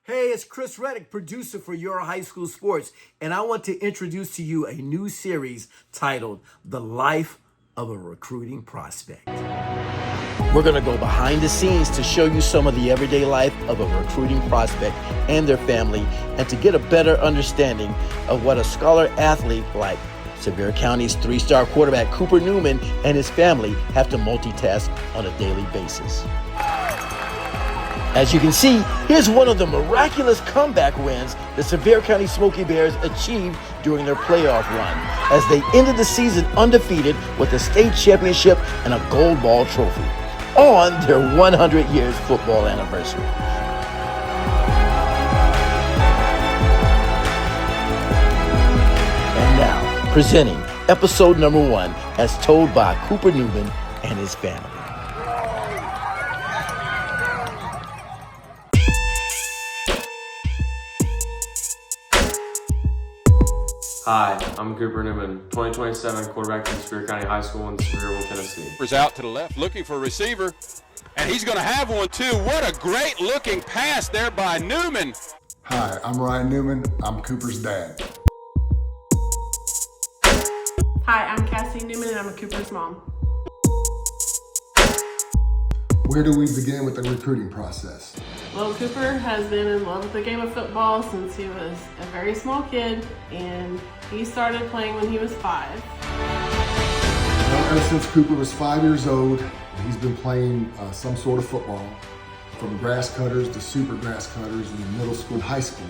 Hey, it's Chris Reddick, producer for Your High School Sports, and I want to introduce to you a new series titled The Life of a Recruiting Prospect. We're going to go behind the scenes to show you some of the everyday life of a recruiting prospect and their family, and to get a better understanding of what a scholar athlete like Sevier County's 3-star quarterback Cooper Newman and his family have to multitask on a daily basis. As you can see, here's one of the miraculous comeback wins the Sevier County Smoky Bears achieved during their playoff run, as they ended the season undefeated with a state championship and a gold ball trophy on their 100 years football anniversary. And now, presenting episode number 1 as told by Cooper Newman and his family. Hi, I'm Cooper Newman, 2027 quarterback from Sevier County High School in Sevierville, Tennessee. Is out to the left looking for a receiver, and he's going to have one too. What a great looking pass there by Newman. Hi, I'm Ryan Newman. I'm Cooper's dad. Hi, I'm Cassie Newman and I'm Cooper's mom. Where do we begin with the recruiting process? Well, Cooper has been in love with the game of football since he was a very small kid, and he started playing when he was 5. Well, ever since Cooper was 5 years old, he's been playing some sort of football, from grass cutters to super grass cutters in middle school and high school.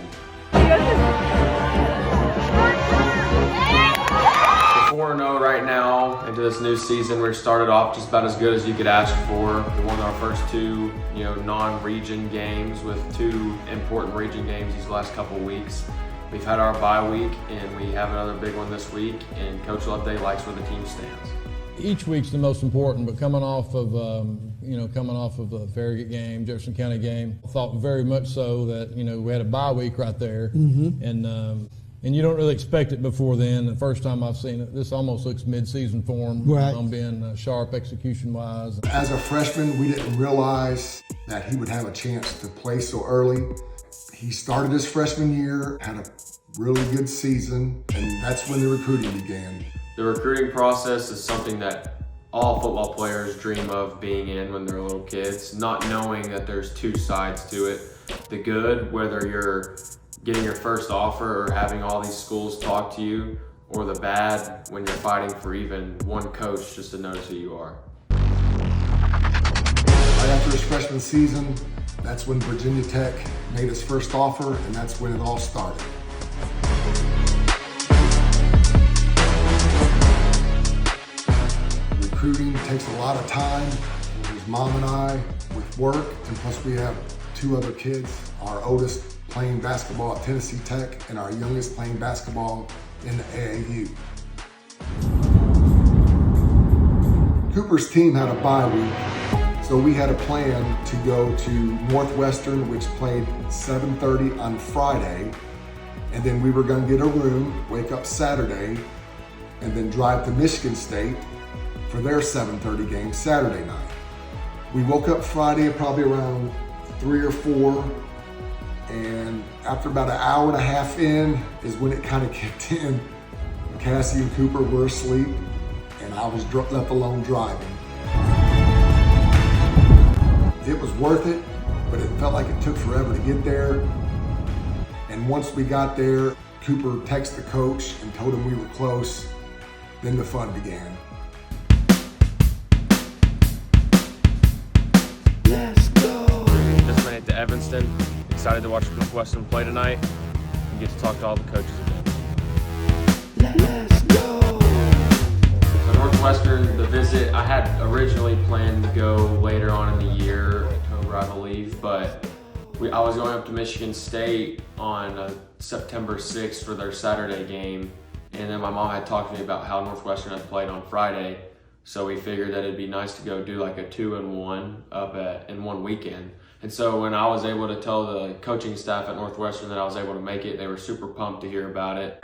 4-0 right now into this new season. We started off just about as good as you could ask for. We won our first 2, non-region games with 2 important region games these last couple of weeks. We've had our bye week and we have another big one this week, and Coach Loveday likes where the team stands. Each week's the most important, but coming off of the Farragut game, Jefferson County game, I thought very much so that, we had a bye week right there. And you don't really expect it before then. The first time I've seen it, this almost looks mid-season form. Right. On being sharp execution-wise. As a freshman, we didn't realize that he would have a chance to play so early. He started his freshman year, had a really good season, and that's when the recruiting began. The recruiting process is something that all football players dream of being in when they're little kids, not knowing that there's 2 sides to it. The good, whether you're getting your first offer or having all these schools talk to you, or the bad when you're fighting for even one coach just to notice who you are. Right after his freshman season, that's when Virginia Tech made his first offer, and that's when it all started. Recruiting takes a lot of time. His mom and I, with work, and plus we have 2 other kids. Our oldest playing basketball at Tennessee Tech, and our youngest playing basketball in the AAU. Cooper's team had a bye week, so we had a plan to go to Northwestern, which played 7:30 on Friday, and then we were gonna get a room, wake up Saturday, and then drive to Michigan State for their 7:30 game Saturday night. We woke up Friday probably around 3 or 4, and after about an hour and a half in is when it kind of kicked in. Cassie and Cooper were asleep, and I was left alone driving. It was worth it, but it felt like it took forever to get there. And once we got there, Cooper texted the coach and told him we were close. Then the fun began. Let's go! Just made it to Evanston. Excited to watch Northwestern play tonight and get to talk to all the coaches again. Let's go! So Northwestern, the visit, I had originally planned to go later on in the year, October I believe, but I was going up to Michigan State on September 6th for their Saturday game, and then my mom had talked to me about how Northwestern had played on Friday, so we figured that it'd be nice to go do like a 2-1 in one weekend. And so when I was able to tell the coaching staff at Northwestern that I was able to make it, they were super pumped to hear about it.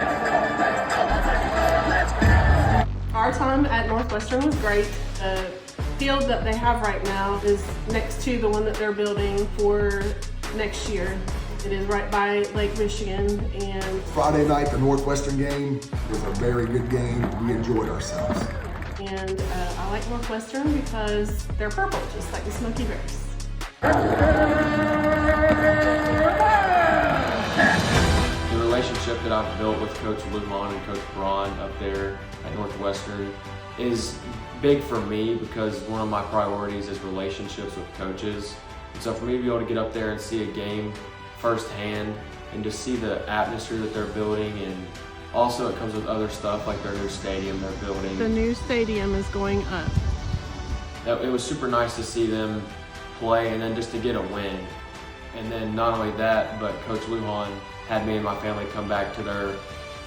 Our time at Northwestern was great. The field that they have right now is next to the one that they're building for next year. It is right by Lake Michigan, and Friday night, the Northwestern game was a very good game. We enjoyed ourselves. I like Northwestern because they're purple, just like the Smoky Bears. The relationship that I've built with Coach Newman and Coach Braun up there at Northwestern is big for me because one of my priorities is relationships with coaches. And so for me to be able to get up there and see a game firsthand and just see the atmosphere that they're building, and also it comes with other stuff like their new stadium they're building. The new stadium is going up. It was super nice to see them play and then just to get a win. And then not only that, but Coach Lujan had me and my family come back to their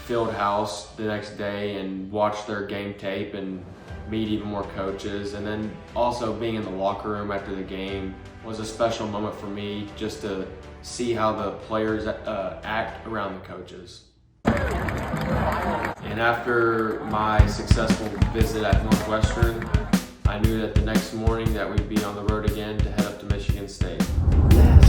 field house the next day and watch their game tape and meet even more coaches. And then also being in the locker room after the game was a special moment for me, just to see how the players act around the coaches. And after my successful visit at Northwestern, I knew that the next morning that we'd be on the road again to head up to Michigan State. Yes.